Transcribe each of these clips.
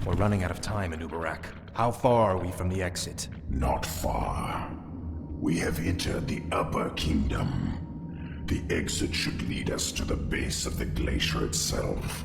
We're running out of time in Ubarak. How far are we from the exit? Not far. We have entered the Upper Kingdom. The exit should lead us to the base of the glacier itself.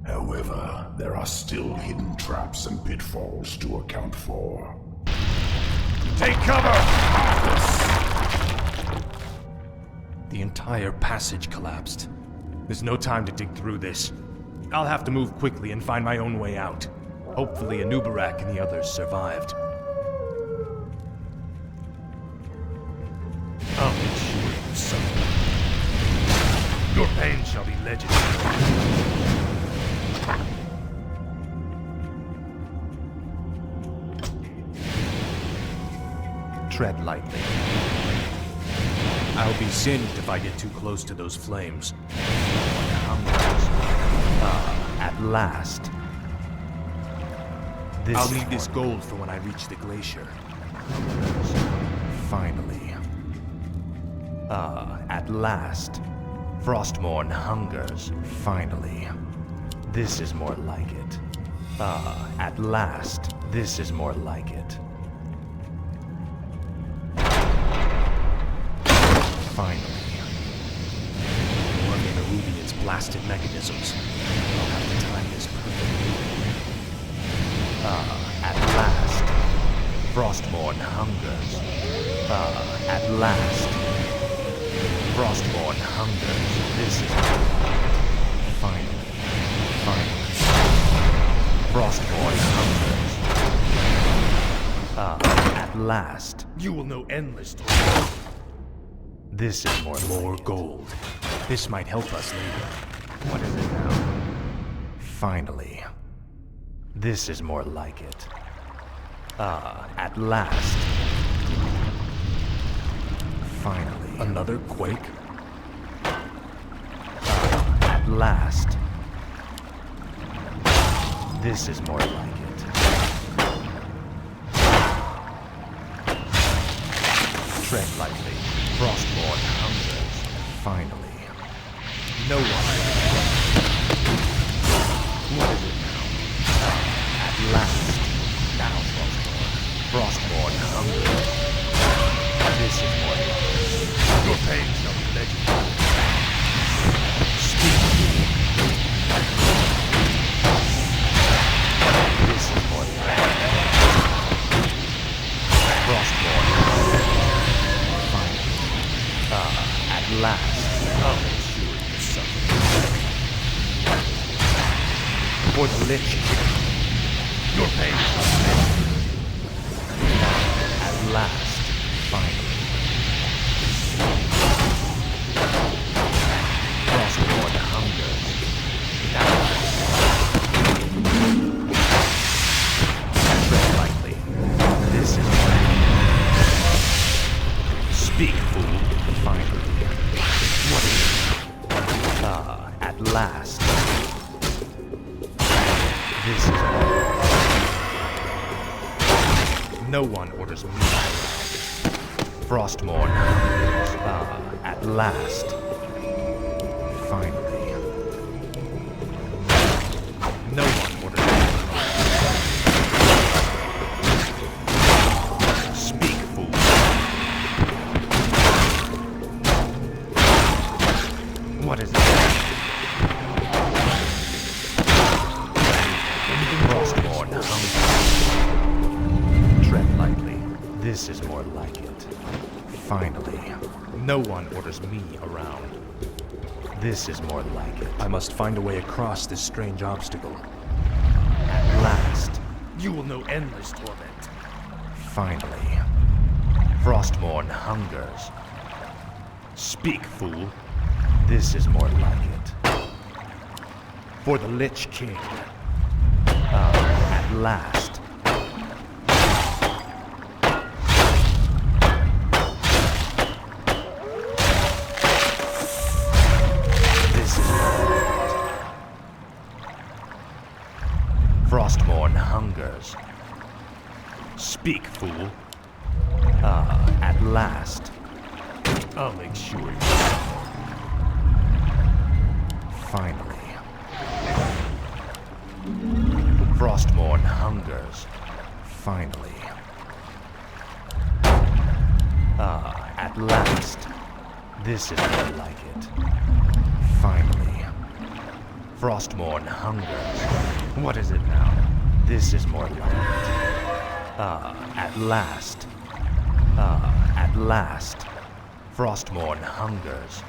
However, there are still hidden traps and pitfalls to account for. Take cover! The entire passage collapsed. There's no time to dig through this. I'll have to move quickly and find my own way out. Hopefully Anubarak and the others survived. I'll make sure you suffer. Your pain shall be legendary. Tread lightly. I'll be singed if I get too close to those flames. At last. I'll need this gold for when I reach the glacier. Finally. At last. Frostmourne hungers. Finally. This is more like it. At last. This is more like it. Finally. One of the Rubian's blasted mechanisms. I'll have to time this perfectly. At last. Frostmourne hungers. At last. Frostmourne hungers. This is finally. Frostmourne hungers. At last. You will know endless. This is more gold. This might help us later. What is it now? Finally. This is more like it. At last. Finally. Another quake? At last. This is more like it. Tread lightly. Frostmourne hungers. Finally. No one. What is it now? At last. Now, Frostmourne hungers. This is more like it. Your pain shall be legendary. Speak. This is more like it. Frostmourne hungers. At last, I'll make sure you suffer. For the Lich, your pain is at last, finally. Frostmourne hungers. Tread lightly. This is speak, fool. Finally. What is it? At last. This is all. No one orders me. Frostmourne. At last. Finally. No one orders me. Speak, fool. What is it? Frostmourne hungers. Tread lightly. This is more like it. Finally. No one orders me around. This is more like it. I must find a way across this strange obstacle. At last. You will know endless torment. Finally. Frostmourne hungers. Speak, fool. This is more like it. For the Lich King. At last. This is more like it. Frostmourne hungers. Speak, fool. At last. I'll make sure you finally. Frostmourne hungers. Finally. At last. This is more like it. Finally. Frostmourne hungers. What is it now? This is more like it. At last. At last. Frostmourne hungers.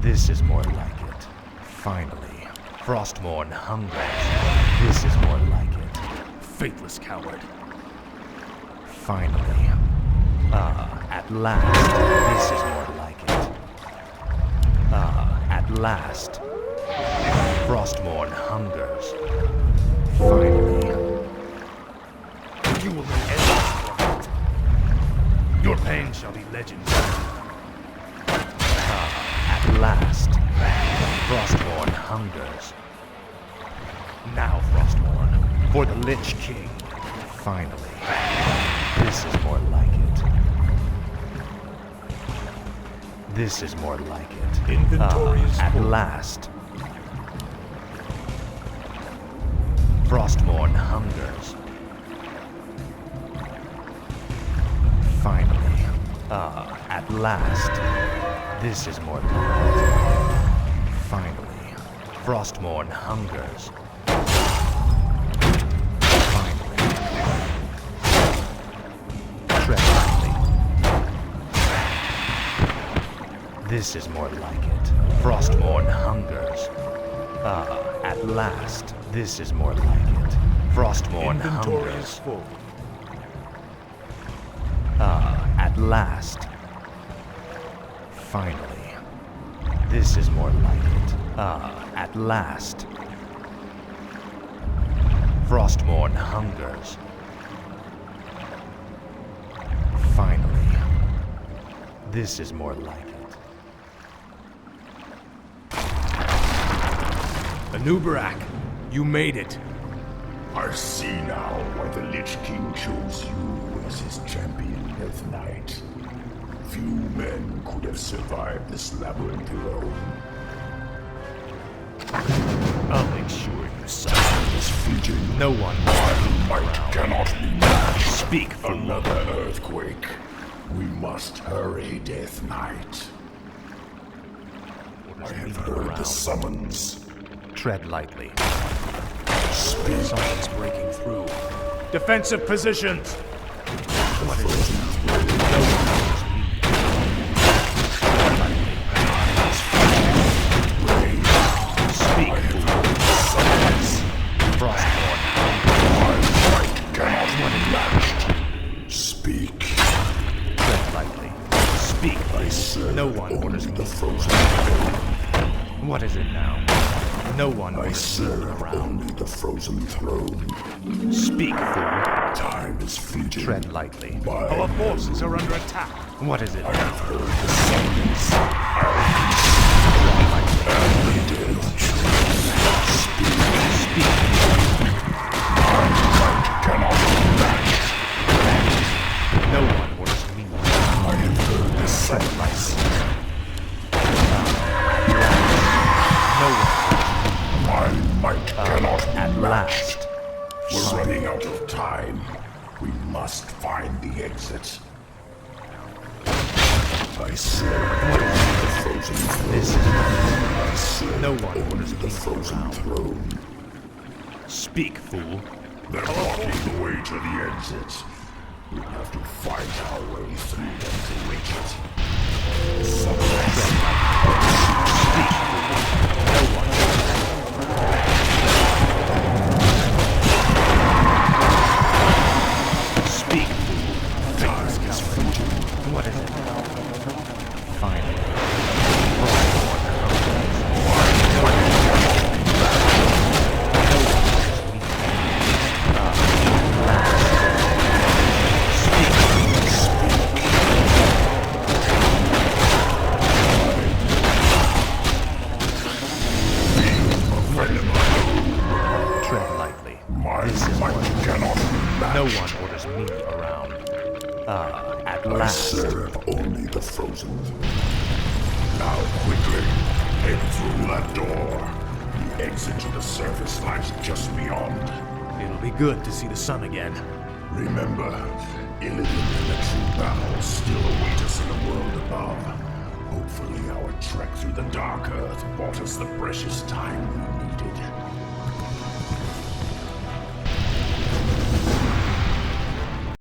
This is more like it. Finally. Frostmourne hungers. This is more like it. Faithless coward. Finally. At last. This is more like it. At last. Frostmourne hungers. Finally. You will know endless torment. Your pain shall be legend. At last. Frostmourne hungers. Now, Frostmourne, for the Lich King. Finally. This is more like it. This is more like it. Inventory is at full. last. Frostmourne hungers. Finally. At last. This is more like it. Finally. Frostmourne hungers. Finally. Tread lightly. This is more like it. Frostmourne hungers. At last. This is more like it. Frostmourne Inventory hungers. is full. At last. Finally. This is more like it. At last. Frostmourne hungers. Finally. This is more like it. Anubarak, you made it. I see now why the Lich King chose you as his champion, Death Knight. Few men could have survived this labyrinth alone. I'll make sure you suffer. This fleeting No one might cannot be matched. Speak, fool. Another earthquake. We must hurry, Death Knight. I have heard the summons. Tread lightly. Speak. Something's breaking through. Defensive positions. What is it? No one knows me. Speak, fool. Frostmourne. Cannot be matched. Speak. Tread lightly. Speak, I fool. serve No one orders only me. the frozen throne. What is it now? No one I orders me serve around. only the frozen throne. Speak, fool. Time is fleeting. Tread lightly. Our forces are under attack. What is it I now? have heard the summons. Tread lightly. Speak. Cannot be matched. No one orders me. I have heard the summons. No one. My might cannot be At matched. last. We're running out of time. We must find the exit. I serve the frozen throne. This is I serve No one only orders the me frozen around. throne. Speak, fool. They're blocking the way to the exit. We'll have to fight our way through them to reach it. No one. Speak, fool. Time is fleeting. What is it? Finally. Frostmourne Tread lightly. My This is might cannot be matched. No one orders me around. At I last. serve only the frozen. Now quickly, head through that door. The exit to the surface lies just beyond. It'll good to see the sun again. Remember, Illidan and the true battle still await us in the world above. Hopefully our trek through the Dark Earth bought us the precious time we